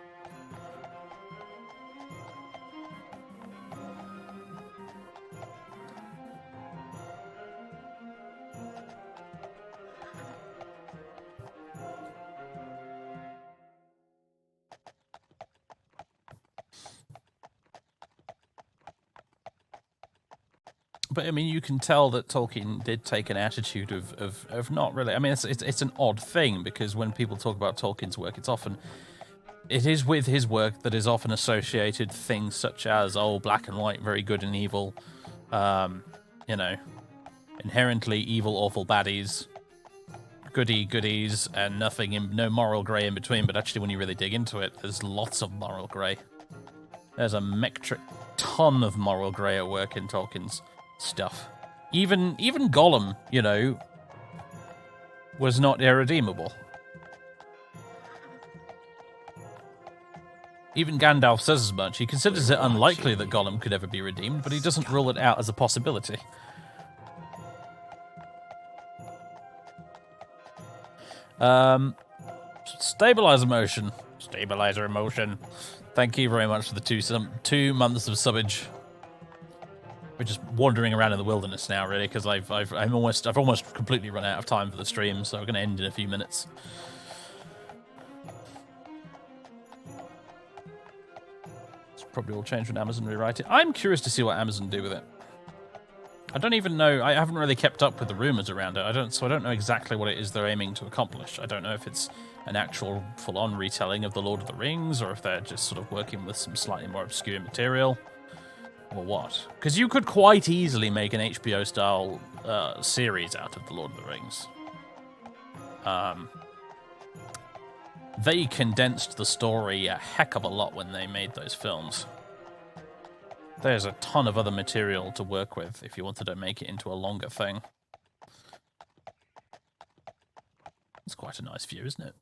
But I mean, you can tell that Tolkien did take an attitude of not really. I mean, it's an odd thing, because when people talk about Tolkien's work, it is with his work that is often associated things such as, oh, black and white, very good and evil, you know, inherently evil, awful baddies, goodies, and no moral grey in between. But actually, when you really dig into it, there's lots of moral grey. There's a metric ton of moral grey at work in Tolkien's stuff. Even Gollum, you know, was not irredeemable. Even Gandalf says as much. He considers it unlikely that Gollum could ever be redeemed, but he doesn't rule it out as a possibility. Stabilizer emotion. Thank you very much for the 2 months of subbage. We're just wandering around in the wilderness now, really, because I've almost completely run out of time for the stream, so we're going to end in a few minutes. It's probably all changed when Amazon rewrite it. I'm curious to see what Amazon do with it. I don't even know. I haven't really kept up with the rumors around it. So I don't know exactly what it is they're aiming to accomplish. I don't know if it's an actual full-on retelling of The Lord of the Rings, or if they're just sort of working with some slightly more obscure material. Or what? Because you could quite easily make an HBO-style series out of The Lord of the Rings. They condensed the story a heck of a lot when they made those films. There's a ton of other material to work with if you wanted to make it into a longer thing. It's quite a nice view, isn't it?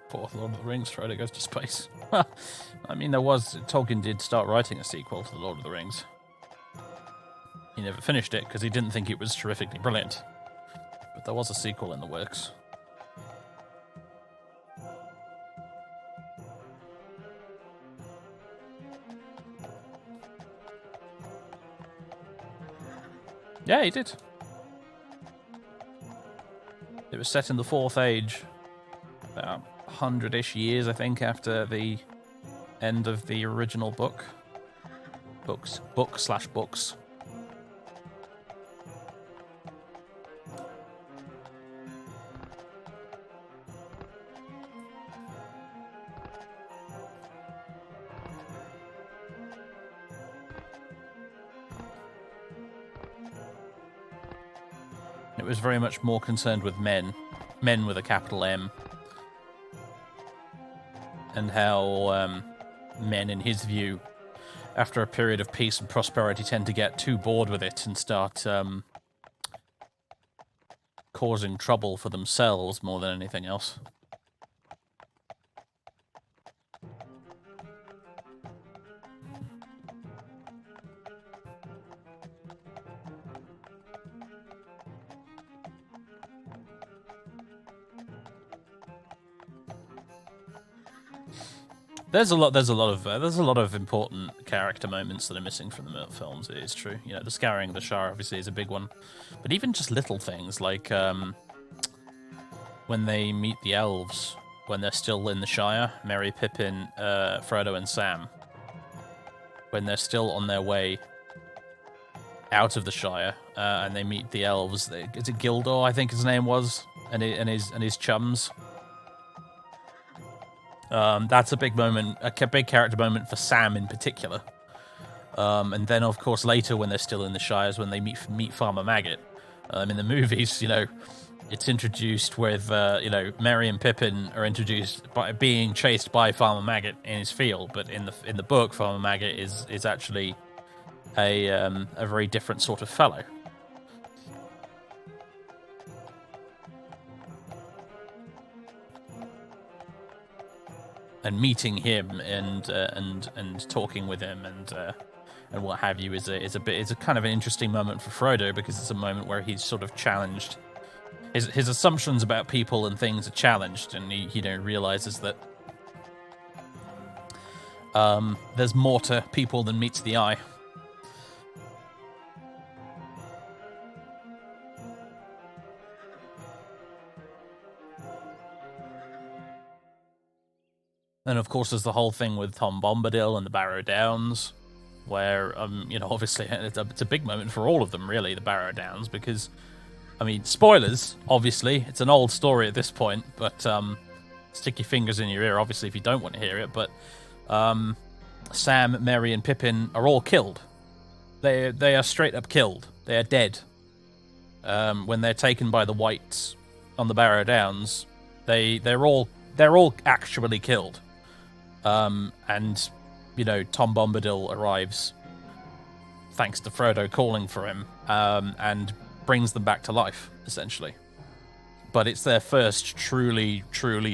Fourth Lord of the Rings, Frodo goes to space. I mean, Tolkien did start writing a sequel to The Lord of the Rings. He never finished it because he didn't think it was terrifically brilliant. But there was a sequel in the works. Yeah, he did. It was set in the Fourth Age. About 100-ish years, I think, after the end of the original book. Books. It was very much more concerned with men with a capital M. and how men, in his view, after a period of peace and prosperity, tend to get too bored with it and start causing trouble for themselves more than anything else. There's a lot of important character moments that are missing from the films. It is true. You know, the scouring of the Shire obviously is a big one, but even just little things like when they meet the elves when they're still in the Shire, Merry, Pippin, Frodo, and Sam, when they're still on their way out of the Shire, and they meet the elves. Is it Gildor? I think his name was, and his chums. That's a big moment, a big character moment for Sam in particular. And then, of course, later when they're still in the Shires, when they meet Farmer Maggot. In the movies, you know, it's introduced with, you know, Merry and Pippin are introduced by being chased by Farmer Maggot in his field, but in the book, Farmer Maggot is actually a very different sort of fellow. And meeting him and talking with him and what have you is a kind of an interesting moment for Frodo, because it's a moment where he's sort of challenged. His assumptions about people and things are challenged, and he realizes that there's more to people than meets the eye. And of course, there's the whole thing with Tom Bombadil and the Barrow Downs, where, you know, obviously it's a big moment for all of them, really, the Barrow Downs, because, I mean, spoilers, obviously, it's an old story at this point, but stick your fingers in your ear, obviously, if you don't want to hear it, but Sam, Merry, and Pippin are all killed. They are straight up killed. They are dead. When they're taken by the Whites on the Barrow Downs, they're all actually killed. And, you know, Tom Bombadil arrives, thanks to Frodo calling for him, and brings them back to life, essentially. But it's their first truly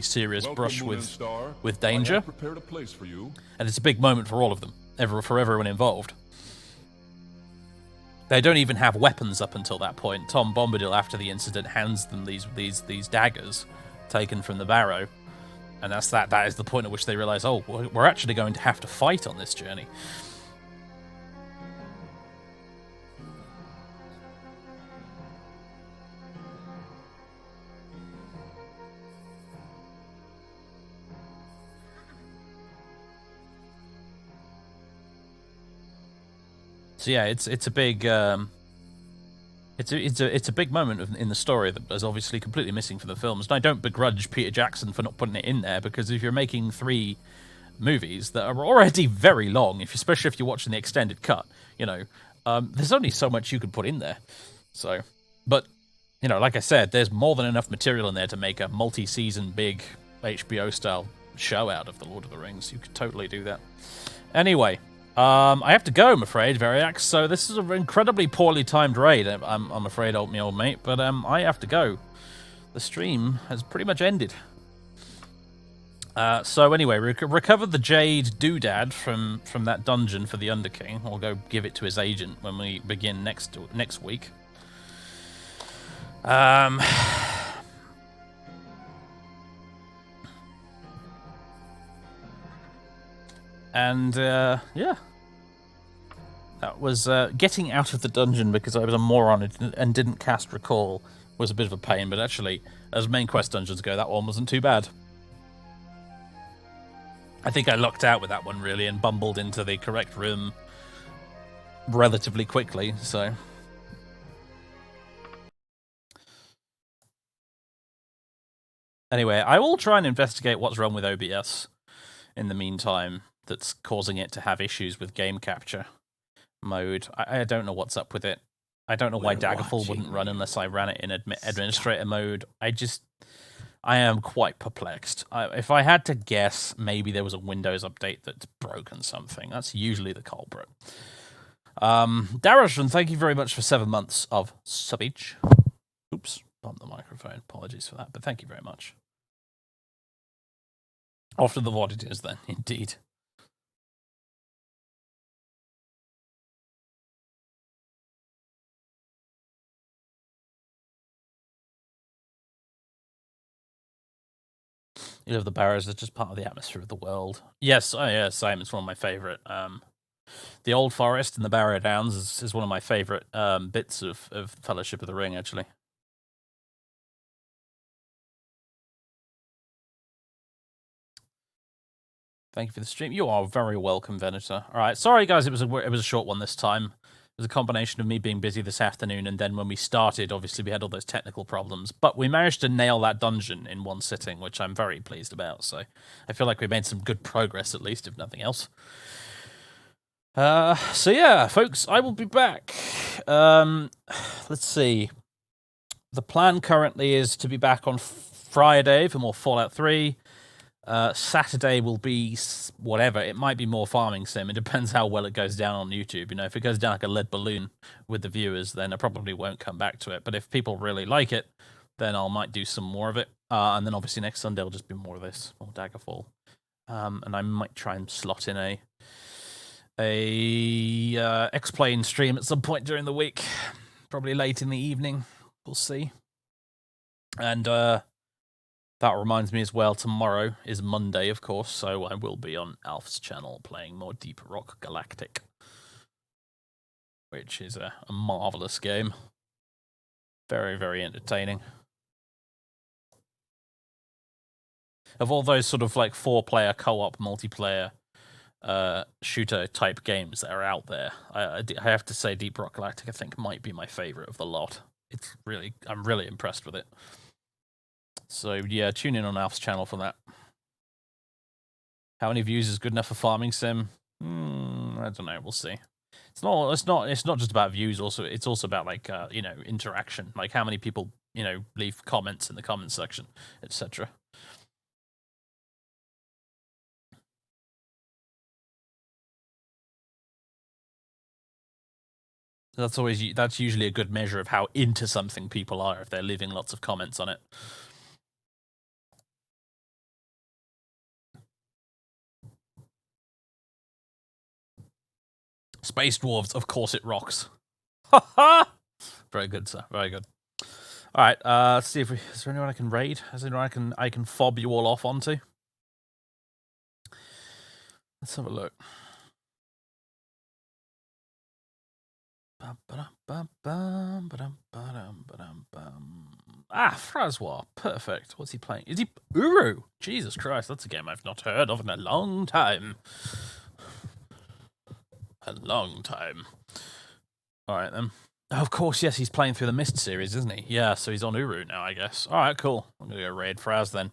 serious brush with danger. Prepared a place for you. And it's a big moment for all of them, for everyone involved. They don't even have weapons up until that point. Tom Bombadil, after the incident, hands them these daggers taken from the Barrow. And that is the point at which they realize, oh, we're actually going to have to fight on this journey. So yeah, it's a big It's a big moment in the story that is obviously completely missing from the films. And I don't begrudge Peter Jackson for not putting it in there, because if you're making 3 movies that are already very long, especially if you're watching the extended cut, you know, there's only so much you could put in there. So, but, you know, like I said, there's more than enough material in there to make a multi-season big HBO-style show out of The Lord of the Rings. You could totally do that. Anyway, I have to go, I'm afraid, Variax, so this is an incredibly poorly timed raid, I'm afraid, old mate, but I have to go. The stream has pretty much ended. So anyway, recovered the Jade Doodad from that dungeon for the Underking. We'll go give it to his agent when we begin next week. And, yeah. That was, getting out of the dungeon because I was a moron and didn't cast Recall was a bit of a pain, but actually, as main quest dungeons go, that one wasn't too bad. I think I lucked out with that one, really, and bumbled into the correct room relatively quickly, so... Anyway, I will try and investigate what's wrong with OBS in the meantime that's causing it to have issues with game capture mode. I don't know what's up with it. I don't know why Daggerfall wouldn't run unless I ran it in administrator mode. I am quite perplexed. If I had to guess, maybe there was a Windows update that's broken something. That's usually the culprit. Darashon, thank you very much for 7 months of subbage. Oops, bumped the microphone. Apologies for that, but thank you very much. After the what it is, then, indeed. You love the barrows, they're just part of the atmosphere of the world. Yes, oh yeah, same. It's one of my favourite. The Old Forest and the Barrow Downs is one of my favourite bits of Fellowship of the Ring, actually. Thank you for the stream. You are very welcome, Venator. All right, sorry guys, it was a short one this time. It was a combination of me being busy this afternoon, and then when we started, obviously we had all those technical problems. But we managed to nail that dungeon in one sitting, which I'm very pleased about. So I feel like we made some good progress, at least, if nothing else. So yeah, folks, I will be back. Let's see. The plan currently is to be back on Friday for more Fallout 3. Saturday will be whatever. It might be more farming sim. It depends how well it goes down on YouTube. You know, if it goes down like a lead balloon with the viewers, then I probably won't come back to it. But if people really like it, then I might do some more of it. And then obviously next Sunday will just be more of this, more Daggerfall. And I might try and slot in a X-Plane stream at some point during the week, probably late in the evening. We'll see. And that reminds me as well, tomorrow is Monday, of course, so I will be on Alf's channel playing more Deep Rock Galactic, which is a marvelous game. Very, very entertaining. Of all those sort of like 4-player co-op multiplayer shooter-type games that are out there, I have to say Deep Rock Galactic, I think, might be my favorite of the lot. I'm really impressed with it. So yeah, tune in on Alf's channel for that. How many views is good enough for farming sim? I don't know. We'll see. It's not just about views. Also, it's also about like interaction. Like how many people leave comments in the comments section, etc. That's usually a good measure of how into something people are if they're leaving lots of comments on it. Space Dwarves, of course it rocks. Ha ha! Very good, sir. Very good. All right, let's see if is there anyone I can raid? Is there anyone I can fob you all off onto? Let's have a look. Francois, perfect. What's he playing? Is he Uru? Jesus Christ, that's a game I've not heard of in a long time. A long time. All right, then. Of course, yes, he's playing through the Mist series, isn't he? Yeah, so he's on Uru now, I guess. All right, cool. I'm going to go raid Fraz then.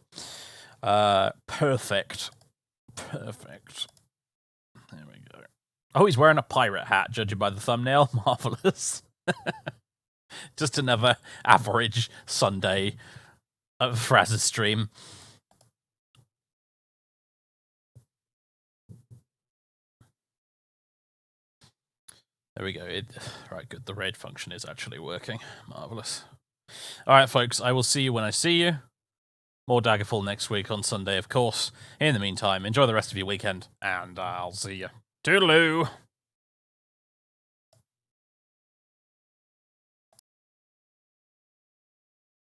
Perfect. Perfect. There we go. Oh, he's wearing a pirate hat, judging by the thumbnail. Marvelous. Just another average Sunday of Fraz's stream. There we go. Right, good. The raid function is actually working. Marvelous. All right, folks. I will see you when I see you. More Daggerfall next week on Sunday, of course. In the meantime, enjoy the rest of your weekend, and I'll see you. Toodaloo!